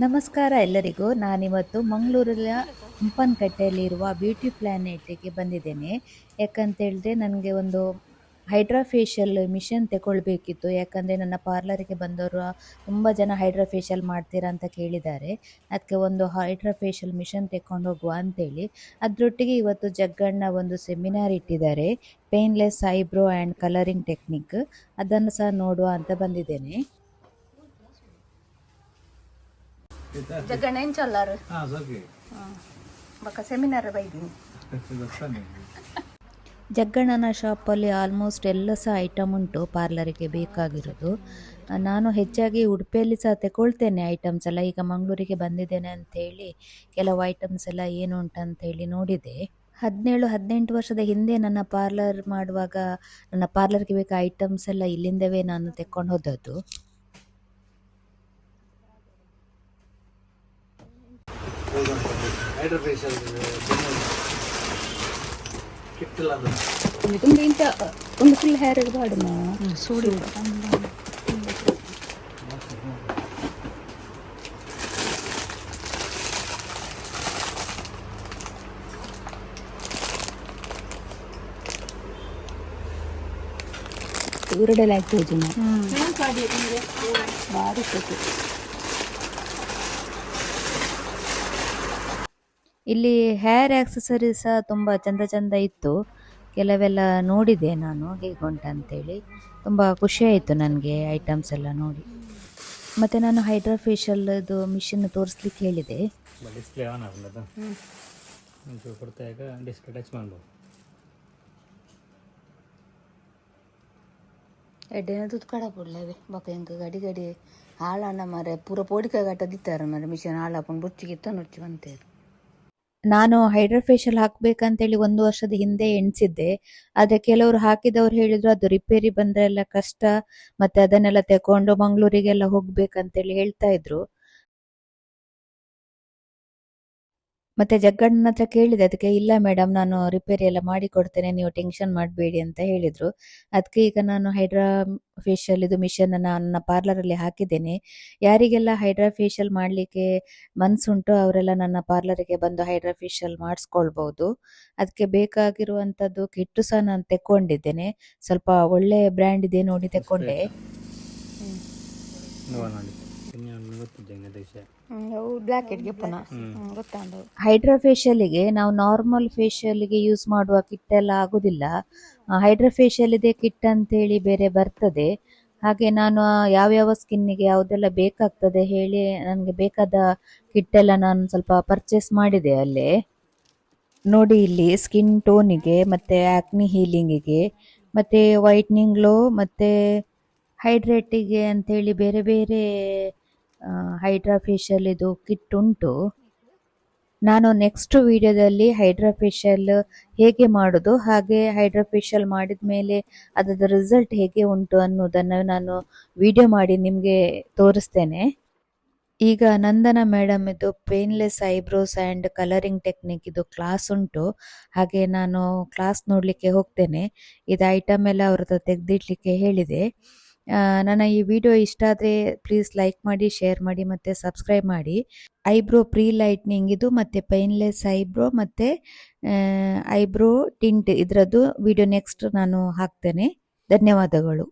ನಮಸ್ಕಾರ ಎಲ್ಲರಿಗೂ. ನಾನಿವತ್ತು ಮಂಗಳೂರಿನ ಹಂಪನಕಟ್ಟೆಯಲ್ಲಿರುವ ಬ್ಯೂಟಿ ಪ್ಲಾನೆಟ್ಗೆ ಬಂದಿದ್ದೇನೆ. ಯಾಕಂತೇಳಿದ್ರೆ ನನಗೆ ಒಂದು ಹೈಡ್ರಾ ಫೇಶಿಯಲ್ ಮಿಷನ್ ತಗೊಳ್ಬೇಕಿತ್ತು. ಯಾಕಂದರೆ ನನ್ನ ಪಾರ್ಲರಿಗೆ ಬಂದವರು ತುಂಬ ಜನ ಹೈಡ್ರಾ ಫೇಶಿಯಲ್ ಮಾಡ್ತೀರಾ ಅಂತ ಕೇಳಿದ್ದಾರೆ. ಅದಕ್ಕೆ ಒಂದು ಹೈಡ್ರಾ ಫೇಶಿಯಲ್ ಮಿಷನ್ ತೆಕ್ಕೊಂಡು ಹೋಗುವ ಅಂತೇಳಿ. ಅದರೊಟ್ಟಿಗೆ ಇವತ್ತು ಜಗ್ಗಣ್ಣ ಒಂದು ಸೆಮಿನಾರ್ ಇಟ್ಟಿದ್ದಾರೆ, painless eyebrow and colouring technique. ಅದನ್ನು ಸಹ ನೋಡುವ ಅಂತ ಬಂದಿದ್ದೇನೆ. ಜಗಣ್ಣ ಏನ್ ಚಲ್ಲಾರು ಬಕ್ಕ ಸೆಮಿನಾರ್ ಬೈದಿನಿ. ಜಗ್ಗಣ್ಣನ ಶಾಪಲ್ಲಿ ಆಲ್ಮೋಸ್ಟ್ ಎಲ್ಲ ಸಹ ಐಟಮ್ ಉಂಟು ಪಾರ್ಲರಿಗೆ ಬೇಕಾಗಿರೋದು. ನಾನು ಹೆಚ್ಚಾಗಿ ಉಡುಪಿಯಲ್ಲಿ ಸಹ ತಗೊಳ್ತೇನೆ ಐಟಮ್ಸ್ ಎಲ್ಲ. ಈಗ ಮಂಗಳೂರಿಗೆ ಬಂದಿದ್ದೇನೆ ಅಂಥೇಳಿ ಕೆಲವು ಐಟಮ್ಸ್ ಎಲ್ಲ ಏನು ಉಂಟಂಥೇಳಿ ನೋಡಿದೆ. 17-18 ವರ್ಷದ ಹಿಂದೆ ನನ್ನ ಪಾರ್ಲರ್ ಮಾಡುವಾಗ ನನ್ನ ಪಾರ್ಲರ್ಗೆ ಬೇಕಾದ ಐಟಮ್ಸ್ ಎಲ್ಲ ಇಲ್ಲಿಂದವೇ ನಾನು ತೆಕ್ಕೊಂಡು ಹೋದದ್ದು. ಒಂದು ಫುಲ್ ಹೇರ್ ಬಾಡುಮ ಸೂಡಿ ಇವರಡೆಲ್ಲ ಆಗ್ತದೆ ಭಾರಿ ಖುಷಿ. ಇಲ್ಲಿ ಹೇರ್ ಆಕ್ಸೆಸರೀಸ್ ಸಹ ತುಂಬ ಚಂದ ಚಂದ ಇತ್ತು. ಕೆಲವೆಲ್ಲ ನೋಡಿದೆ ನಾನು ಹೇಗುಂಟಂತೇಳಿ. ತುಂಬ ಖುಷಿಯಾಯಿತು ನನಗೆ ಐಟಮ್ಸ್ ಎಲ್ಲ ನೋಡಿ. ಮತ್ತು ನಾನು ಹೈಡ್ರಾ ಫೇಶಿಯಲ್ದು ಮಿಷಿನ್ ತೋರಿಸ್ಲಿಕ್ಕೆ ಹೇಳಿದೆ. ಡಿಸ್ಪ್ಲೇ ಆನ್ ಆಗಲ್ಲ ಒಂಚೂರು ಕೊಡ್ತಾಗ ಡಿಸ್ಪ್ಲೇ ಟಚ್ ಮಾಡ್ಬೋದು. ಎಡ್ಡೆನ ತುತ್ತು ಕಡ ಪುಡ್ಲೇವೆ ಬಕ್ಕ ಹೆಂಗೆ ಗಡಿ ಗಡಿ ಹಾಳಣ್ಣ ಮಾರೆ ಪೂರ ಪೋಡಿಕ ಗಟ್ಟ ದಿತ್ತಾರೆ ಮಾರೆ ಮಿಷನ್ ಹಾಳಾಕೊಂಡು ಬುಚ್ಚಿಗಿತ್ತ ನುಚ್ಚಿ ಬಂತೇರು. ನಾನು ಹೈಡ್ರಾ ಫೇಶಿಯಲ್ ಹಾಕ್ಬೇಕಂತೇಳಿ 1 ವರ್ಷದ ಹಿಂದೆ ಎಣಿಸಿದ್ದೆ. ಆದರೆ ಕೆಲವರು ಹಾಕಿದವರು ಹೇಳಿದ್ರು ಅದು ರಿಪೇರಿ ಬಂದರೆ ಎಲ್ಲ ಕಷ್ಟ, ಮತ್ತೆ ಅದನ್ನೆಲ್ಲ ತಗೊಂಡು ಮಂಗಳೂರಿಗೆಲ್ಲ ಹೋಗ್ಬೇಕಂತೇಳಿ ಹೇಳ್ತಾ ಇದ್ರು. ಮತ್ತೆ ಜಗ್ಗಣ್ಣನ ಹತ್ರ ಕೇಳಿದೆ, ಅದಕ್ಕೆ ಇಲ್ಲ ಮೇಡಮ್ ನಾನು ರಿಪೇರಿ ಎಲ್ಲ ಮಾಡಿ ಕೊಡ್ತೇನೆ, ನೀವು ಟೆನ್ಷನ್ ಮಾಡಬೇಡಿ ಅಂತ ಹೇಳಿದ್ರು. ಅದಕ್ಕೆ ಈಗ ನಾನು ಹೈಡ್ರಾ ಫೇಶಿಯಲ್ ಇದು ಮಿಷನ್ ನನ್ನ ಪಾರ್ಲರಲ್ಲಿ ಹಾಕಿದ್ದೇನೆ. ಯಾರಿಗೆಲ್ಲ ಹೈಡ್ರಾ ಫೇಶಿಯಲ್ ಮಾಡಲಿಕ್ಕೆ ಮನಸ್ಸುಂಟು ಅವರೆಲ್ಲ ನನ್ನ ಪಾರ್ಲರಿಗೆ ಬಂದು ಹೈಡ್ರಾ ಫೇಶಿಯಲ್ ಮಾಡಿಸ್ಕೊಳ್ಬಹುದು. ಅದಕ್ಕೆ ಬೇಕಾಗಿರುವಂಥದ್ದು ಕಿಟ್ಟು ಸಹ ನಾನು ತೆಕ್ಕೊಂಡಿದ್ದೇನೆ. ಸ್ವಲ್ಪ ಒಳ್ಳೆ ಬ್ರ್ಯಾಂಡ್ ಇದೆ ನೋಡಿ ತೆಕ್ಕೊಂಡೆ. ಹೈಡ್ರಾ ಫೇಶಿಯಲ್ಗೆ ನಾವು ನಾರ್ಮಲ್ ಫೇಶಿಯಲ್ಗೆ ಯೂಸ್ ಮಾಡುವ ಕಿಟ್ ಎಲ್ಲ ಆಗುದಿಲ್ಲ. ಹೈಡ್ರಾ ಫೇಶಿಯಲ್ ಇದೆ ಕಿಟ್ ಅಂತೇಳಿ ಬೇರೆ ಬರ್ತದೆ. ಹಾಗೆ ನಾನು ಯಾವ್ಯಾವ ಸ್ಕಿನ್ನಿಗೆ ಯಾವುದೆಲ್ಲ ಬೇಕಾಗ್ತದೆ ಹೇಳಿ ನನಗೆ ಬೇಕಾದ ಕಿಟ್ ಎಲ್ಲ ನಾನು ಸ್ವಲ್ಪ ಪರ್ಚೇಸ್ ಮಾಡಿದೆ ಅಲ್ಲೇ. ನೋಡಿ ಇಲ್ಲಿ ಸ್ಕಿನ್ ಟೋನಿಗೆ ಮತ್ತು ಆಕ್ನಿ ಹೀಲಿಂಗಿಗೆ ಮತ್ತು ವೈಟ್ನಿಂಗ್ ಗ್ಲೋ ಮತ್ತು ಹೈಡ್ರೇಟಿಗೆ ಅಂತೇಳಿ ಬೇರೆ ಬೇರೆ ಹೈಡ್ರಾ ಫೇಶಿಯಲ್ ಇದು ಕಿಟ್ ಉಂಟು. ನಾನು ನೆಕ್ಸ್ಟ್ ವಿಡಿಯೋದಲ್ಲಿ ಹೈಡ್ರಾ ಫೇಶಿಯಲ್ ಹೇಗೆ ಮಾಡೋದು, ಹಾಗೆ ಹೈಡ್ರಾ ಫೇಶಿಯಲ್ ಮಾಡಿದ ಮೇಲೆ ಅದರ ರಿಸಲ್ಟ್ ಹೇಗೆ ಉಂಟು ಅನ್ನೋದನ್ನು ನಾನು ವಿಡಿಯೋ ಮಾಡಿ ನಿಮಗೆ ತೋರಿಸ್ತೇನೆ. ಈಗ ನಂದನ ಮೇಡಮ್ ಇದು painless eyebrows and colouring technique ಇದು ಕ್ಲಾಸ್ ಉಂಟು. ಹಾಗೆ ನಾನು ಕ್ಲಾಸ್ ನೋಡಲಿಕ್ಕೆ ಹೋಗ್ತೇನೆ. ಇದು ಐಟಮ್ ಎಲ್ಲ ಅವ್ರ ಹತ್ರ ತೆಗೆದಿಡ್ಲಿಕ್ಕೆ ಹೇಳಿದೆ. ನನ್ನ ಈ ವಿಡಿಯೋ ಇಷ್ಟ ಆದರೆ ಪ್ಲೀಸ್ ಲೈಕ್ ಮಾಡಿ, ಶೇರ್ ಮಾಡಿ ಮತ್ತು ಸಬ್ಸ್ಕ್ರೈಬ್ ಮಾಡಿ. ಐಬ್ರೋ ಪ್ರೀ ಲೈಟ್ನಿಂಗ್ ಇದು ಮತ್ತು ಪೇನ್ಲೆಸ್ ಐಬ್ರೋ ಮತ್ತು ಐಬ್ರೋ ಟಿಂಟ್ ಇದರದ್ದು ವಿಡಿಯೋ ನೆಕ್ಸ್ಟ್ ನಾನು ಹಾಕ್ತೇನೆ. ಧನ್ಯವಾದಗಳು.